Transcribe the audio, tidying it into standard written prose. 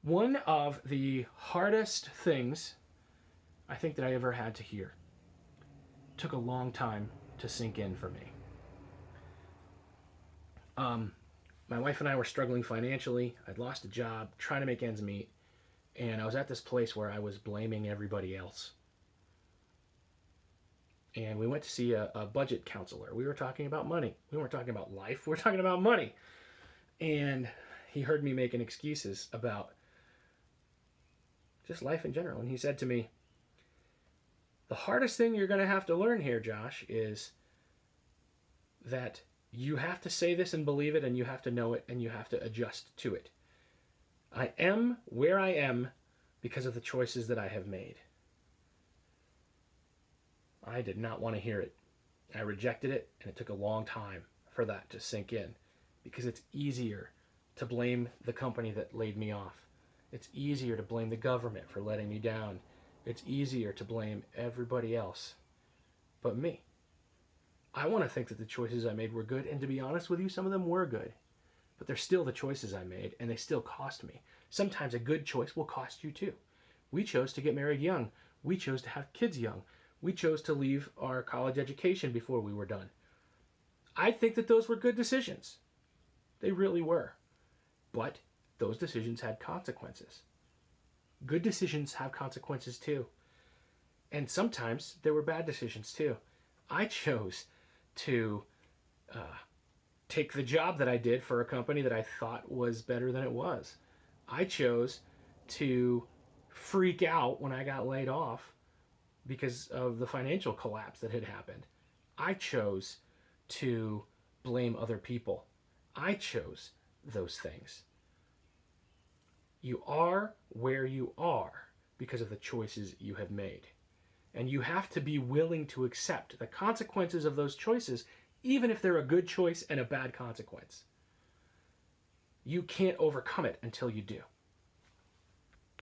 One of the hardest things I think that I ever had to hear took a long time to sink in for me. My wife and I were struggling financially. I'd lost a job, trying to make ends meet, and I was at this place where I was blaming everybody else. And we went to see a budget counselor. We were talking about money. We weren't talking about life. We were talking about money. And he heard me making excuses about just life in general. And he said to me, the hardest thing you're going to have to learn here, Josh, is that you have to say this and believe it, and you have to know it, and you have to adjust to it. I am where I am because of the choices that I have made. I did not want to hear it. I rejected it, and it took a long time for that to sink in, because it's easier to blame the company that laid me off. It's easier to blame the government for letting me down. It's easier to blame everybody else but me. I want to think that the choices I made were good, and to be honest with you, some of them were good. But they're still the choices I made, and they still cost me. Sometimes a good choice will cost you too. We chose to get married young. We chose to have kids young. We chose to leave our college education before we were done. I think that those were good decisions. They really were. But those decisions had consequences. Good decisions have consequences too. And sometimes there were bad decisions too. I chose to take the job that I did for a company that I thought was better than it was. I chose to freak out when I got laid off because of the financial collapse that had happened. I chose to blame other people. I chose those things. You are where you are because of the choices you have made. And you have to be willing to accept the consequences of those choices, even if they're a good choice and a bad consequence. You can't overcome it until you do.